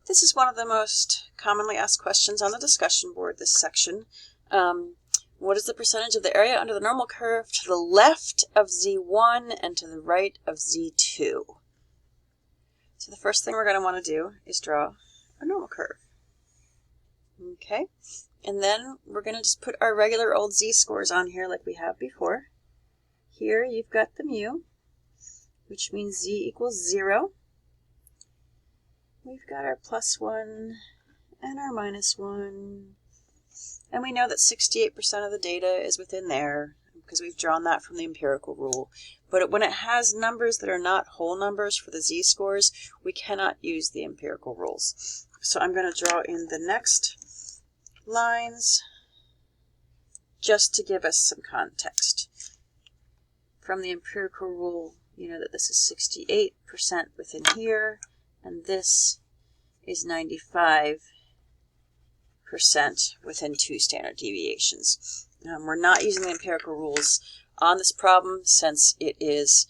This is one of the most commonly asked questions on the discussion board, this section. What is the percentage of the area under the normal curve to the left of Z1 and to the right of Z2? So the first thing we're going to want to do is draw a normal curve. Okay, and then we're going to just put our regular old z-scores on here like we have before. Here you've got the mu, which means z equals 0. We've got our +1 and our -1. And we know that 68% of the data is within there because we've drawn that from the empirical rule. But when it has numbers that are not whole numbers for the z-scores, we cannot use the empirical rules. So I'm going to draw in the next lines just to give us some context. From the empirical rule, you know that this is 68% within here, and this is 95% within 2 standard deviations. We're not using the empirical rules on this problem since it is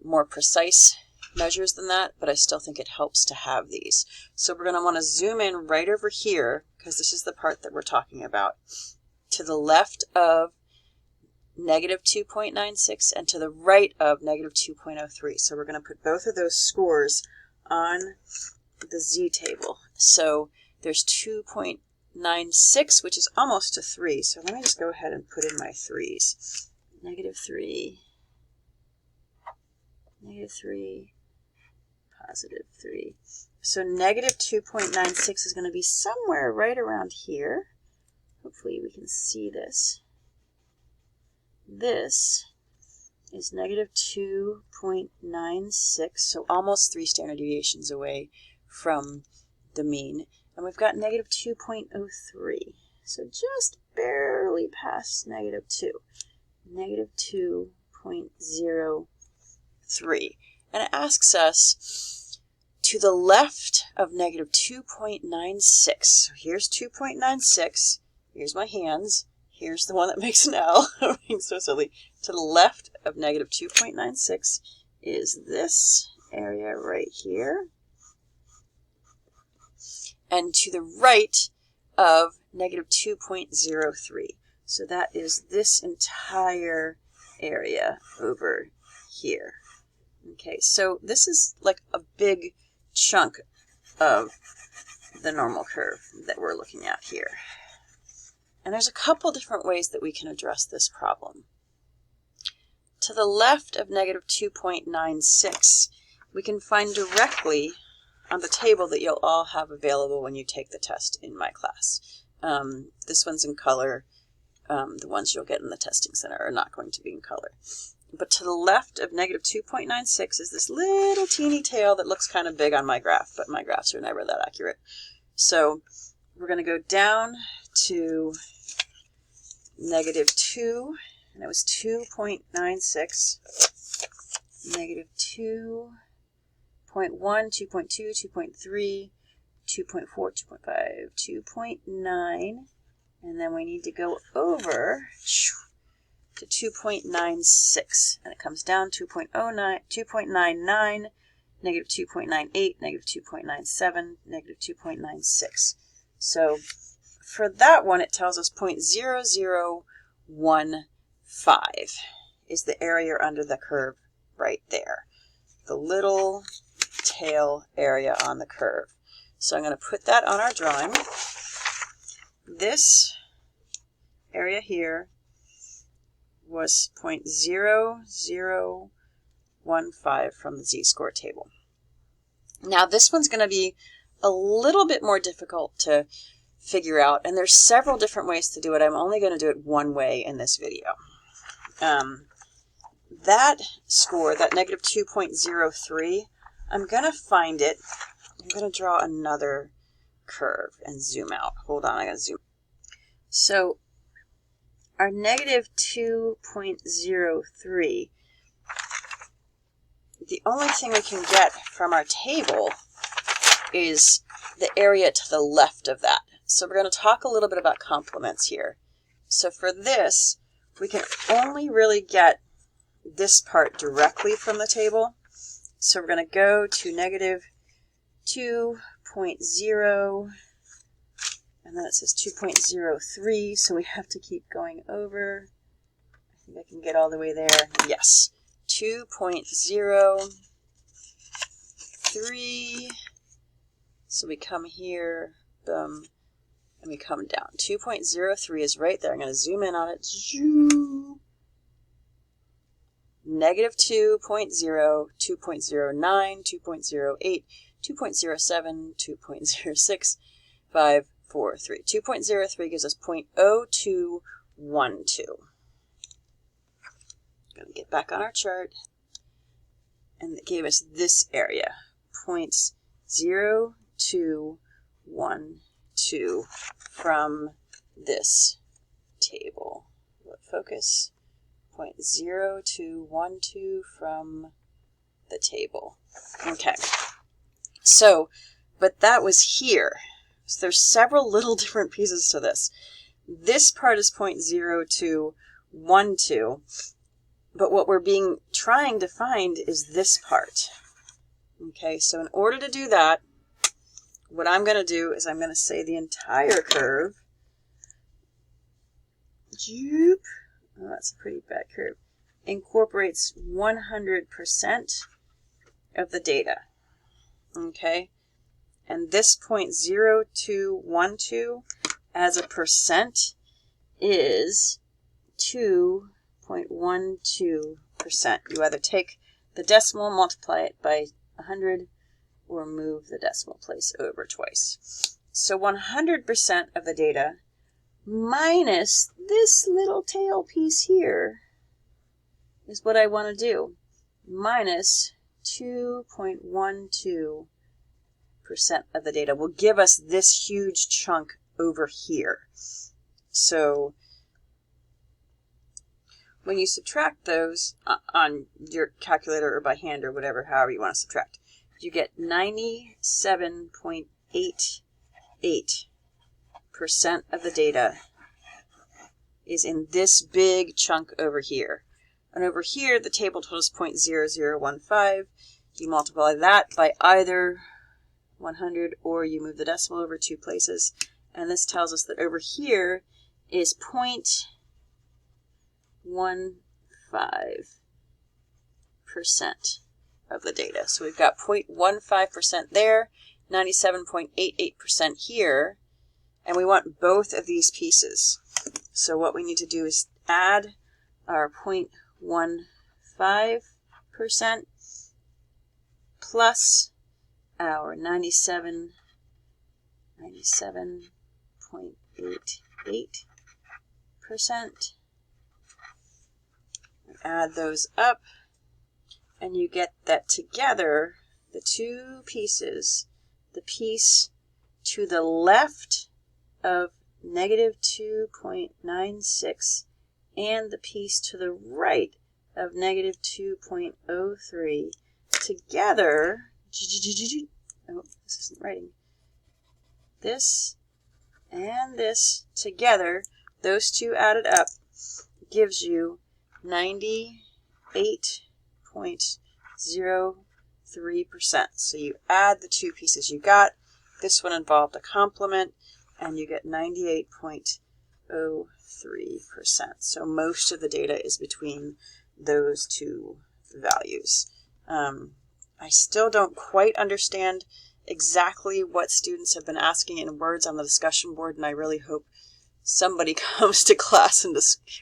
more precise measures than that, but I still think it helps to have these. So we're going to want to zoom in right over here, because this is the part that we're talking about, to the left of -2.96 and to the right of -2.03. So we're going to put both of those scores on the z table. So there's 2.96, which is almost to 3. So let me just go ahead and put in my 3s. -3, -3, +3. So -2.96 is going to be somewhere right around here. Hopefully we can see this. This is -2.96, so almost 3 standard deviations away from the mean. And we've got -2.03, so just barely past -2. -2.03. And it asks us to the left of -2.96. So here's 2.96. Here's my hands. Here's the one that makes an L. I'm being so silly. To the left of -2.96 is this area right here. And to the right of -2.03. So that is this entire area over here. Okay, so this is like a big chunk of the normal curve that we're looking at here. And there's a couple different ways that we can address this problem. To the left of -2.96, we can find directly on the table that you'll all have available when you take the test in my class. This one's in color. The ones you'll get in the testing center are not going to be in color. But to the left of -2.96 is this little teeny tail that looks kind of big on my graph, but my graphs are never that accurate. So we're going to go down to -2, and it was 2.96, -2.1, 2.2, 2.3, 2.4, 2.5, 2.9, and then we need to go over to 2.96, and it comes down 2.09, 2.99, -2.98, -2.97, -2.96. So for that one, it tells us 0.0015 is the area under the curve right there. The little tail area on the curve. So I'm going to put that on our drawing. This area here was 0.0015 from the z-score table. Now this one's going to be a little bit more difficult to figure out, and there's several different ways to do it. I'm only going to do it one way in this video. That score, that -2.03, I'm going to find it. I'm going to draw another curve and zoom out. Hold on, I got to zoom. So our -2.03, the only thing we can get from our table is the area to the left of that. So we're going to talk a little bit about complements here. So for this, we can only really get this part directly from the table. So we're going to go to 2.0, and then it says 2.03, so we have to keep going over. I think I can get all the way there. Yes, 2.03. So we come here, boom, and we come down. 2.03 is right there. I'm going to zoom in on it. Zoom. Negative 2.0, 2.09, 2.08, 2.07, 2.06, 5, 4, 3. 2.03 gives us 0.0212. I'm going to get back on our chart. And it gave us this area, 0.0212 from this table. Focus. 0.0212 from the table. Okay. So, but that was here. So there's several little different pieces to this. This part is 0.0212, but what we're trying to find is this part. Okay, so in order to do that, what I'm going to do is I'm going to say the entire curve. Oh, that's a pretty bad curve. Incorporates 100% of the data. Okay, and this 0.0212 as a percent is 2.12%. You either take the decimal, multiply it by 100, or move the decimal place over twice. So 100% of the data minus this little tail piece here is what I want to do. Minus 2.12% of the data will give us this huge chunk over here. So when you subtract those on your calculator or by hand or whatever, however you want to subtract, you get 97.88% of the data is in this big chunk over here. And over here, the table told us 0.0015. You multiply that by either 100 or you move the decimal over 2 places. And this tells us that over here is 0.15% of the data. So we've got 0.15% there, 97.88% here, and we want both of these pieces. So what we need to do is add our 0.15% plus our 97.88%. Add those up, and you get that together, the two pieces, the piece to the left of negative 2.96 and the piece to the right of negative 2.03 together. Oh, this isn't writing. This and this together, those two added up, gives you 98.03%. So you add the two pieces you got. This one involved a complement, and you get 98.03%. So most of the data is between those two values. I still don't quite understand exactly what students have been asking in words on the discussion board, and I really hope somebody comes to class and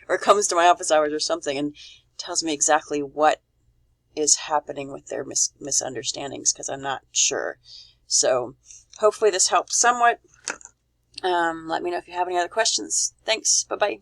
or comes to my office hours or something and tells me exactly what is happening with their misunderstandings, because I'm not sure. So hopefully this helps somewhat. Let me know if you have any other questions. Thanks. Bye-bye.